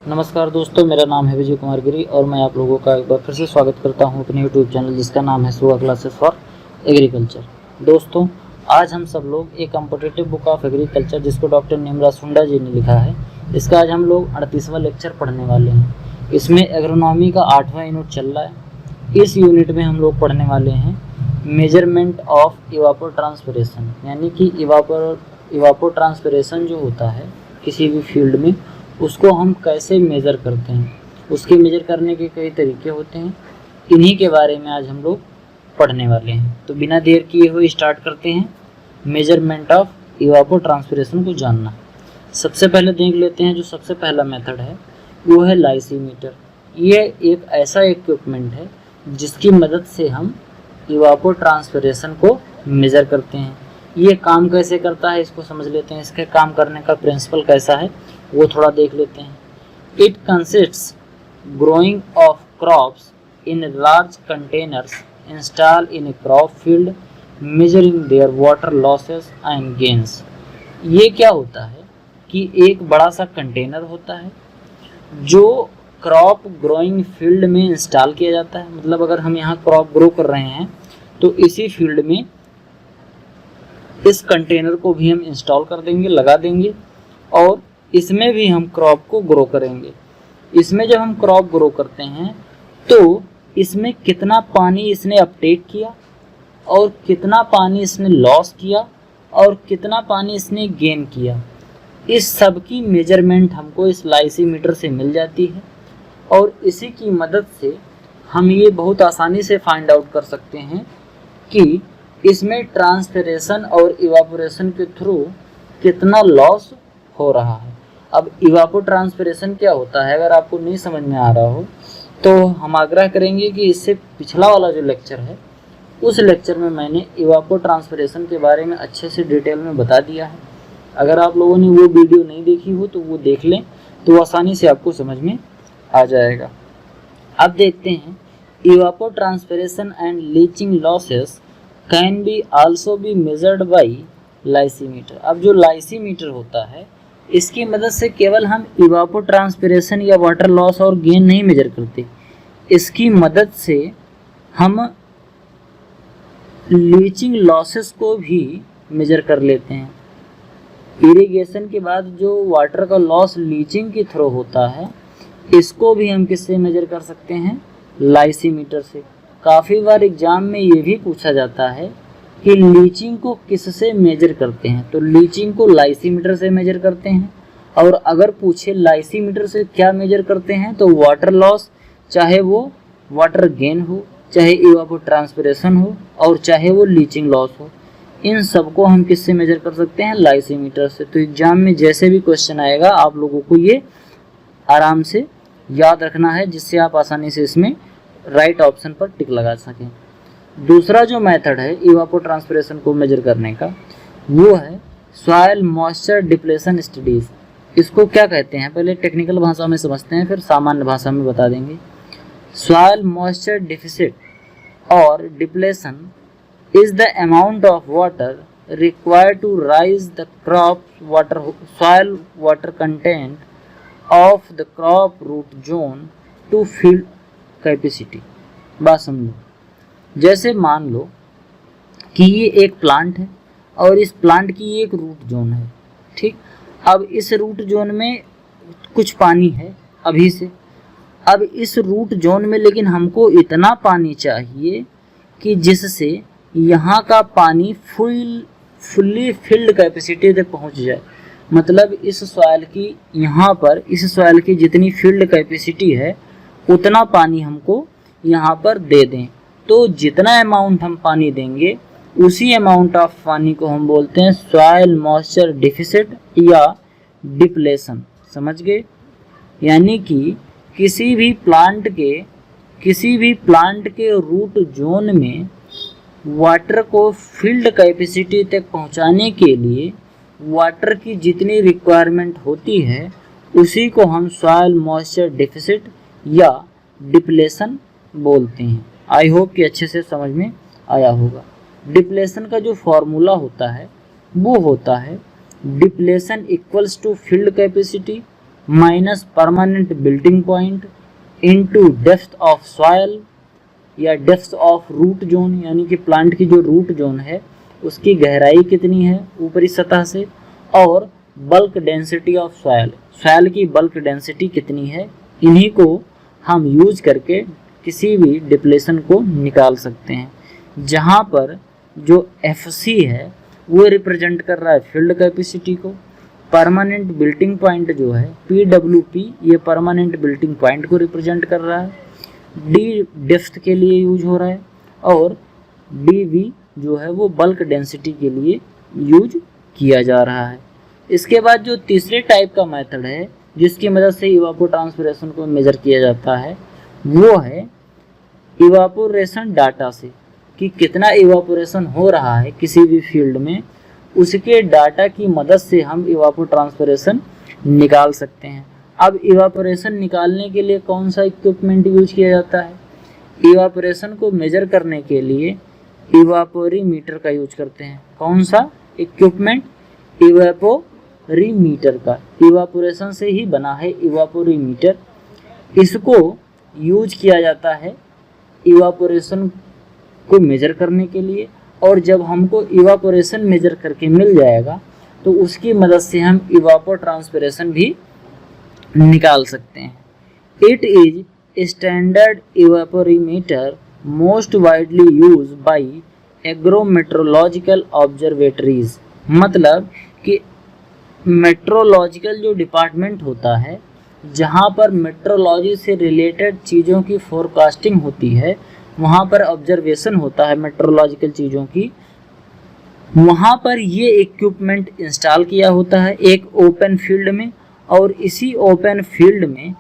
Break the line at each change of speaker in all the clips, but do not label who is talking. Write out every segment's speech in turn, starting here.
नमस्कार दोस्तों, मेरा नाम है विजय कुमार गिरी और मैं आप लोगों का एक बार फिर से स्वागत करता हूं अपने यूट्यूब चैनल जिसका नाम है सुहा क्लासेस फॉर एग्रीकल्चर। दोस्तों, आज हम सब लोग एक कॉम्पिटिटिव बुक ऑफ एग्रीकल्चर जिसको डॉक्टर निमरा सुंडा जी ने लिखा है, इसका आज हम लोग 38वां लेक्चर पढ़ने वाले हैं। इसमें एग्रोनॉमी का 8वां यूनिट चल रहा है। इस यूनिट में हम लोग पढ़ने वाले हैं मेजरमेंट ऑफ इवापोट्रांसपिरेशन, यानी कि इवापोट्रांसपिरेशन जो होता है किसी भी फील्ड में उसको हम कैसे मेज़र करते हैं, उसके मेज़र करने के कई तरीके होते हैं। इन्हीं के बारे में आज हम लोग पढ़ने वाले हैं। तो बिना देर किए हुए स्टार्ट करते हैं मेजरमेंट ऑफ इवापोट्रांसपिरेशन को जानना। सबसे पहले देख लेते हैं जो सबसे पहला मेथड है वो है लाइसीमीटर। ये एक ऐसा इक्विपमेंट है जिसकी मदद से हम इवापोट्रांसपिरेशन को मेज़र करते हैं। ये काम कैसे करता है इसको समझ लेते हैं। इसके काम करने का प्रिंसिपल कैसा है वो थोड़ा देख लेते हैं। It consists growing of crops in large containers install in a crop field measuring their water losses and gains. ये क्या होता है कि एक बड़ा सा कंटेनर होता है जो क्रॉप ग्रोइंग फील्ड में इंस्टॉल किया जाता है। मतलब अगर हम यहाँ क्रॉप ग्रो कर रहे हैं तो इसी फील्ड में इस कंटेनर को भी हम इंस्टॉल कर देंगे, लगा देंगे और इसमें भी हम क्रॉप को ग्रो करेंगे। इसमें जब हम क्रॉप ग्रो करते हैं तो इसमें कितना पानी इसने अपटेक किया और कितना पानी इसने लॉस किया और कितना पानी इसने गेन किया, इस सब की मेजरमेंट हमको इस लाइसीमीटर से मिल जाती है। और इसी की मदद से हम ये बहुत आसानी से फाइंड आउट कर सकते हैं कि इसमें ट्रांसपिरेशन और इवापोरेशन के थ्रू कितना लॉस हो रहा है। अब इवापोट्रांसपिरेशन क्या होता है अगर आपको नहीं समझ में आ रहा हो तो हम आग्रह करेंगे कि इससे पिछला वाला जो लेक्चर है उस लेक्चर में मैंने इवापोट्रांसपिरेशन के बारे में अच्छे से डिटेल में बता दिया है। अगर आप लोगों ने वो वीडियो नहीं देखी हो तो वो देख लें तो आसानी से आपको समझ में आ जाएगा। अब देखते हैं evapotranspiration and leaching losses can be also be measured by lysimeter. अब जो लाइसीमीटर होता है इसकी मदद से केवल हम इवापोट्रांसपिरेशन या वाटर लॉस और गेन नहीं मेजर करते, इसकी मदद से हम लीचिंग लॉसेस को भी मेजर कर लेते हैं। इरिगेशन के बाद जो वाटर का लॉस लीचिंग के थ्रू होता है इसको भी हम किससे मेजर कर सकते हैं, लाइसीमीटर से। काफ़ी बार एग्जाम में ये भी पूछा जाता है कि लीचिंग को किससे मेजर करते हैं, तो लीचिंग को लाइसीमीटर से मेजर करते हैं। और अगर पूछे लाइसीमीटर से क्या मेजर करते हैं तो वाटर लॉस, चाहे वो वाटर गेन हो, चाहे इवापोट्रांसपिरेशन हो और चाहे वो लीचिंग लॉस हो, इन सब को हम किससे मेजर कर सकते हैं, लाइसीमीटर से। तो एग्जाम में जैसे भी क्वेश्चन आएगा आप लोगों को ये आराम से याद रखना है जिससे आप आसानी से इसमें राइट ऑप्शन पर टिक लगा सकें। दूसरा जो मेथड है इवापोट्रांसपिरेशन को मेजर करने का वो है सॉइल मॉइस्चर डिप्लेशन स्टडीज़। इसको क्या कहते हैं पहले टेक्निकल भाषा में समझते हैं फिर सामान्य भाषा में बता देंगे। सॉइल मॉइस्चर डिफिसिट और depletion is the amount of water required to raise the crop water soil water content of the crop root zone to field capacity. बात समझो, जैसे मान लो कि ये एक प्लांट है और इस प्लांट की एक रूट जोन है, ठीक। अब इस रूट जोन में कुछ पानी है अभी से। अब इस रूट जोन में लेकिन हमको इतना पानी चाहिए कि जिससे यहाँ का पानी फुल्ली फील्ड कैपेसिटी तक पहुँच जाए। मतलब इस सॉइल की यहाँ पर इस सॉइल की जितनी फील्ड कैपेसिटी है उतना पानी हमको यहाँ पर दे दें। तो जितना अमाउंट हम पानी देंगे उसी अमाउंट ऑफ पानी को हम बोलते हैं सॉइल मॉइस्चर डिफिसिट या डिप्लेशन। समझ गए? यानी कि किसी भी प्लांट के रूट जोन में वाटर को फील्ड कैपेसिटी तक पहुंचाने के लिए वाटर की जितनी रिक्वायरमेंट होती है उसी को हम सॉइल मॉइस्चर डिफिसिट या डिप्लेशन बोलते हैं। आई होप कि अच्छे से समझ में आया होगा। डिप्लेशन का जो फॉर्मूला होता है वो होता है depletion equals to field capacity minus permanent wilting point into depth of soil या डेप्थ ऑफ रूट जोन, यानी कि प्लांट की जो रूट जोन है उसकी गहराई कितनी है ऊपरी सतह से, और bulk density of soil, soil की बल्क डेंसिटी कितनी है। इन्हीं को हम यूज करके किसी भी डिप्लेशन को निकाल सकते हैं, जहाँ पर जो FC है वो रिप्रेजेंट कर रहा है फील्ड कैपेसिटी को, परमानेंट बिल्टिंग पॉइंट जो है PWP ये परमानेंट बिल्टिंग पॉइंट को रिप्रेजेंट कर रहा है, D डेप्थ के लिए यूज हो रहा है, और DV जो है वो बल्क डेंसिटी के लिए यूज किया जा रहा है। इसके बाद जो तीसरे टाइप का मेथड है जिसकी मदद से इवापोट्रांसपिरेशन को मेजर किया जाता है वो है इवापोरेशन डाटा से, कि कितना इवापोरेशन हो रहा है किसी भी फील्ड में, उसके डाटा की मदद से हम इवापोट्रांसपिरेशन निकाल सकते हैं। अब इवापोरेशन निकालने के लिए कौन सा इक्विपमेंट यूज किया जाता है? इवापोरेशन को मेजर करने के लिए इवापोरीमीटर का यूज करते हैं। कौन सा इक्विपमेंट? इवापोरीमीटर का, इवापोरेशन से ही बना है इवापोरीमीटर। इसको यूज किया जाता है इवापोरेशन को मेजर करने के लिए, और जब हमको इवापोरेशन मेजर करके मिल जाएगा तो उसकी मदद से हम इवापोट्रांसपिरेशन भी निकाल सकते हैं। It is standard evaporimeter most widely use by agrometeorological observatories, मतलब कि मेट्रोलॉजिकल जो डिपार्टमेंट होता है जहाँ पर मेट्रोलॉजी से रिलेटेड चीज़ों की फोरकास्टिंग होती है, वहाँ पर ऑब्जर्वेशन होता है मेट्रोलॉजिकल चीज़ों की, वहाँ पर ये इक्विपमेंट इंस्टॉल किया होता है एक ओपन फील्ड में, और इसी ओपन फील्ड में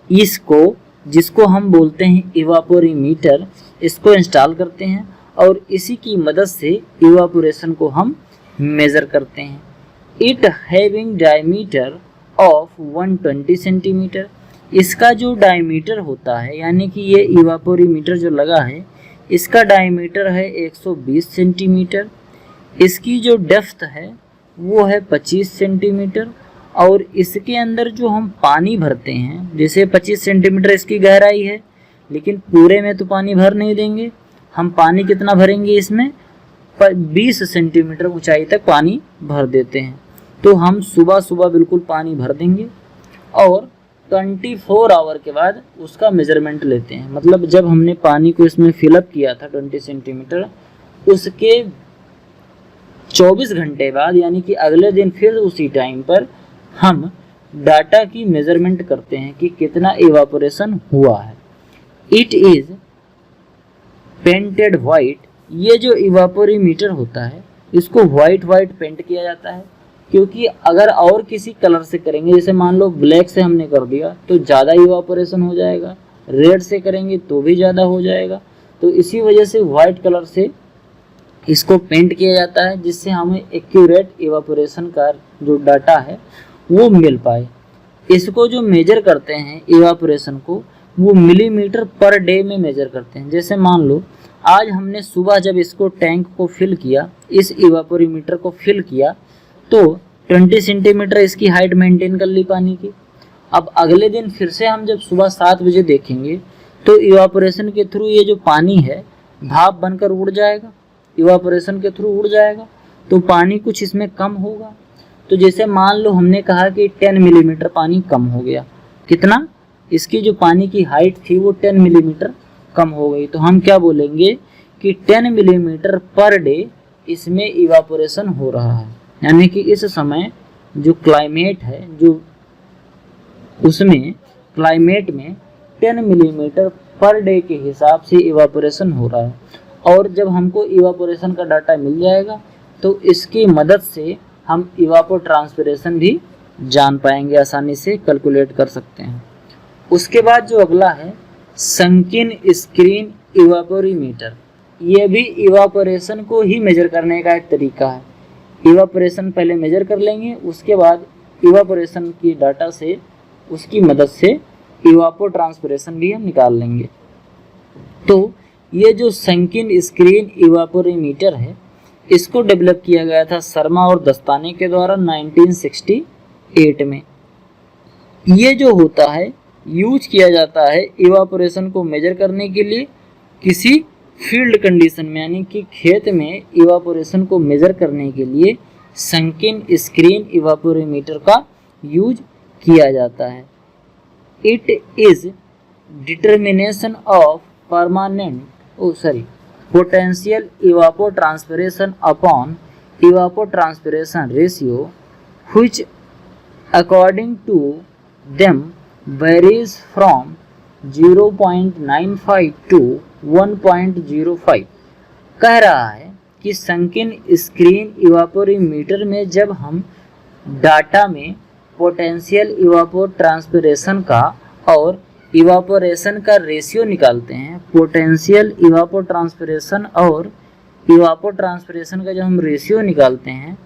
इसको, जिसको हम बोलते हैं इवापोरीमीटर, इसको इंस्टॉल करते हैं और इसी की मदद से इवापोरेशन को हम मेज़र करते हैं। It having diameter of 120 centimetre, इसका जो डायमीटर होता है, यानी कि ये इवापोरीमीटर जो लगा है इसका डायमीटर है 120 सेंटीमीटर, इसकी जो डेप्थ है वो है 25 सेंटीमीटर, और इसके अंदर जो हम पानी भरते हैं, जैसे 25 सेंटीमीटर इसकी गहराई है, लेकिन पूरे में तो पानी भर नहीं देंगे, हम पानी कितना भरेंगे इसमें, 20 सेंटीमीटर ऊंचाई तक पानी भर देते हैं। तो हम सुबह सुबह बिल्कुल पानी भर देंगे और 24 आवर के बाद उसका मेजरमेंट लेते हैं। मतलब जब हमने पानी को इसमें फिलअप किया था 20 सेंटीमीटर, उसके 24 घंटे बाद, यानी कि अगले दिन फिर उसी टाइम पर हम डाटा की मेजरमेंट करते हैं कि कितना इवापोरेशन हुआ है। इट इज पेंटेड वाइट, ये जो इवापोरीमीटर होता है इसको वाइट पेंट किया जाता है, क्योंकि अगर और किसी कलर से करेंगे, जैसे मान लो ब्लैक से हमने कर दिया तो ज़्यादा इवापोरेशन हो जाएगा, रेड से करेंगे तो भी ज़्यादा हो जाएगा, तो इसी वजह से वाइट कलर से इसको पेंट किया जाता है, जिससे हमें एक्यूरेट इवापोरेशन का जो डाटा है वो मिल पाए। इसको जो मेजर करते हैं इवापोरेशन को, वो मिलीमीटर पर डे में मेजर करते हैं। जैसे मान लो आज हमने सुबह जब इसको टैंक को फिल किया, इस इवापोरीमीटर को फिल किया, तो 20 सेंटीमीटर इसकी हाइट मेंटेन कर ली पानी की। अब अगले दिन फिर से हम जब सुबह 7 बजे देखेंगे तो इवापोरेशन के थ्रू ये जो पानी है भाप बनकर उड़ जाएगा, इवापोरेशन के थ्रू उड़ जाएगा, तो पानी कुछ इसमें कम होगा। तो जैसे मान लो हमने कहा कि 10 मिलीमीटर पानी कम हो गया, कितना, इसकी जो पानी की हाइट थी वो 10 मिलीमीटर कम हो गई, तो हम क्या बोलेंगे कि 10 मिलीमीटर पर डे इसमें इवापोरेशन हो रहा है। यानी कि इस समय जो क्लाइमेट है, जो उसमें क्लाइमेट में 10 मिलीमीटर पर डे के हिसाब से इवापोरेशन हो रहा है। और जब हमको इवापोरेशन का डाटा मिल जाएगा तो इसकी मदद से हम इवापोट्रांसपिरेशन भी जान पाएंगे, आसानी से कैलकुलेट कर सकते हैं। उसके बाद जो अगला है संकिन स्क्रीन इवापोरीमीटर, ये भी इवापोरेशन को ही मेजर करने का एक तरीका है। इवापोरेशन पहले मेजर कर लेंगे, उसके बाद इवापोरेशन की डाटा से, उसकी मदद से इवापोट्रांसपिरेशन भी हम निकाल लेंगे। तो ये जो संकिन स्क्रीन इवापोरीमीटर है, इसको डेवलप किया गया था शर्मा और दस्ताने के द्वारा 1968 में। ये जो होता है यूज किया जाता है इवापोरेशन को मेजर करने के लिए किसी फील्ड कंडीशन में, यानी कि खेत में इवापोरेशन को मेजर करने के लिए संकीन स्क्रीन इवापोरीमीटर का यूज किया जाता है। It is determination of potential evapotranspiration upon evapotranspiration ratio which according to them varies from 0.95 to 1.05। कह रहा है कि संकीन स्क्रीन इवापोरीमीटर में जब हम डाटा में पोटेंशियल इवापोट्रांसपिरेशन का और इवापोरेशन का रेशियो निकालते हैं, पोटेंशियल इवापोट्रांसपिरेशन और इवापोट्रांसपिरेशन का जब हम रेशियो निकालते हैं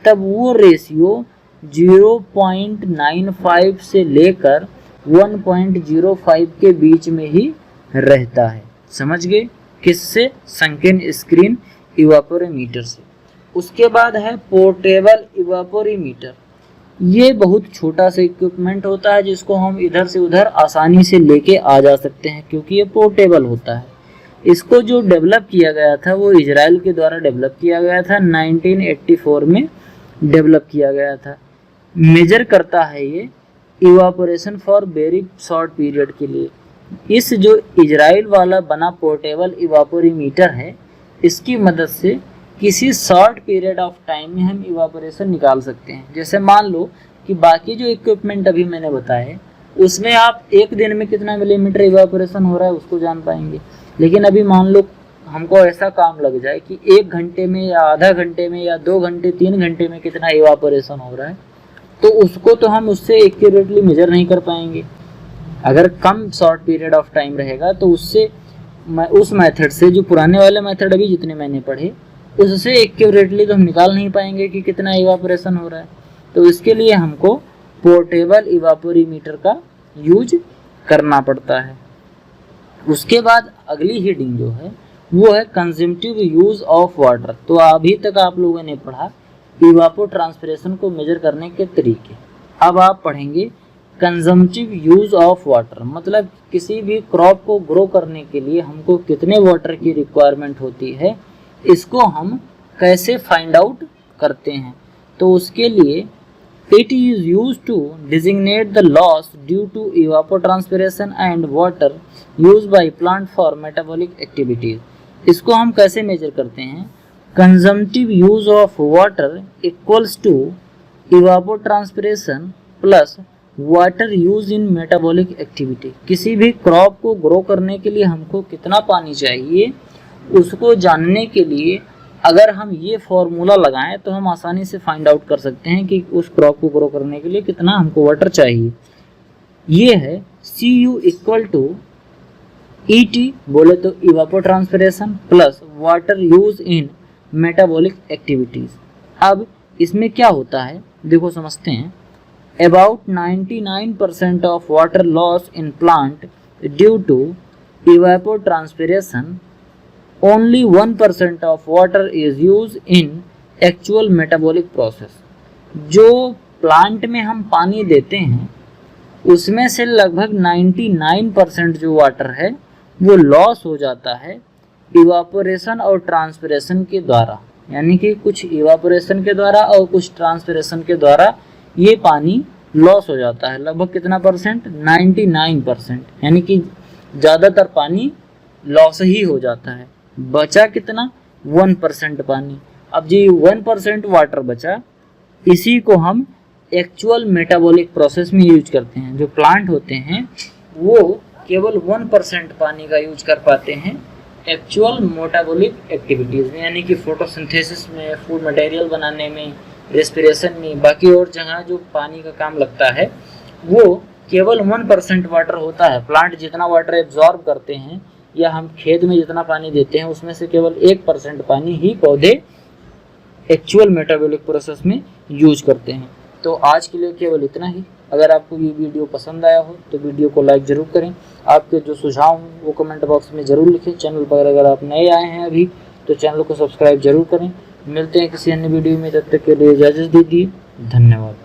तब वो रेशियो 0.95 से लेकर 1.05 के बीच में ही रहता है। समझ गए? किससे? संकीन स्क्रीन इवापोरीमीटर से। उसके बाद है पोर्टेबल इवापोरीमीटर। ये बहुत छोटा सा इक्विपमेंट होता है जिसको हम इधर से उधर आसानी से लेके आ जा सकते हैं क्योंकि ये पोर्टेबल होता है। इसको जो डेवलप किया गया था वो इजराइल के द्वारा डेवलप किया गया था, 1984 में डेवलप किया गया था। मेजर करता है ये evaporation for very short period के लिए। इस जो इजराइल वाला बना पोर्टेबल इवापोरीमीटर है, इसकी मदद से किसी शॉर्ट पीरियड ऑफ टाइम में हम इवापोरेशन निकाल सकते हैं। जैसे मान लो कि बाकी जो इक्विपमेंट अभी मैंने बताए उसमें आप एक दिन में कितना मिलीमीटर इवापोरेशन हो रहा है उसको जान पाएंगे, लेकिन अभी मान लो हमको ऐसा काम लग जाए कि 1 घंटे में या आधा घंटे में या 2 घंटे 3 घंटे में कितना इवापोरेशन हो रहा है, तो उसको तो हम उससे एक्यूरेटली मेजर नहीं कर पाएंगे। अगर कम शॉर्ट पीरियड ऑफ टाइम रहेगा तो उससे उस मेथड से, जो पुराने वाले मेथड अभी जितने मैंने पढ़े, उससे एक्यूरेटली तो हम निकाल नहीं पाएंगे कि कितना इवापोरेशन हो रहा है। तो इसके लिए हमको पोर्टेबल इवापोरीमीटर का यूज करना पड़ता है। उसके बाद अगली हेडिंग जो है वो है कंजम्पटिव यूज ऑफ वाटर। तो अभी तक आप लोगों ने पढ़ा इवापोट्रांसपिरेशन को मेजर करने के तरीके। अब आप पढ़ेंगे कंजम्पटिव यूज ऑफ वाटर, मतलब किसी भी क्रॉप को ग्रो करने के लिए हमको कितने वाटर की रिक्वायरमेंट होती है, इसको हम कैसे फाइंड आउट करते हैं। तो उसके लिए it is used to designate the loss due to evapotranspiration and water use by plant for metabolic activities. इसको हम कैसे मेजर करते हैं? Consumptive use of water equals to evapotranspiration plus water use in metabolic activity. किसी भी crop को grow करने के लिए हमको कितना पानी चाहिए उसको जानने के लिए अगर हम ये फॉर्मूला लगाएं तो हम आसानी से फाइंड आउट कर सकते हैं कि उस क्रॉप को ग्रो करने के लिए कितना हमको वाटर चाहिए। ये है Cu इक्वल टू ET बोले तो evapotranspiration plus water use in metabolic activities. अब इसमें क्या होता है देखो समझते हैं। About 99% of water loss in plant due to evapotranspiration. Only 1% of water is used in actual metabolic process. जो प्लांट में हम पानी देते हैं उसमें से लगभग 99% जो वाटर है वो लॉस हो जाता है इवापोरेशन और ट्रांसपिरेशन के द्वारा, यानी कि कुछ इवापोरेशन के द्वारा और कुछ ट्रांसपिरेशन के द्वारा ये पानी लॉस हो जाता है। लगभग कितना परसेंट? 99%, यानी कि ज़्यादातर पानी लॉस ही हो जाता है। बचा कितना? 1% पानी। अब जी 1% वाटर बचा, इसी को हम एक्चुअल मेटाबॉलिक प्रोसेस में यूज करते हैं। जो प्लांट होते हैं वो केवल 1% पानी का यूज कर पाते हैं एक्चुअल मेटाबॉलिक एक्टिविटीज़ में, यानी कि फोटोसिंथेसिस में, फूड मटेरियल बनाने में, रेस्पिरेशन में, बाकी और जगह जो पानी का काम लगता है वो केवल 1% वाटर होता है। प्लांट जितना वाटर एब्जॉर्ब करते हैं या हम खेत में जितना पानी देते हैं उसमें से केवल 1% पानी ही पौधे एक्चुअल मेटाबॉलिक प्रोसेस में यूज करते हैं। तो आज के लिए केवल इतना ही। अगर आपको ये वीडियो पसंद आया हो तो वीडियो को लाइक ज़रूर करें। आपके जो सुझाव हैं वो कमेंट बॉक्स में ज़रूर लिखें। चैनल पर अगर आप नए आए हैं अभी तो चैनल को सब्सक्राइब जरूर करें। मिलते हैं किसी अन्य वीडियो में, तब तक के लिए इजाज़त दीजिए। धन्यवाद।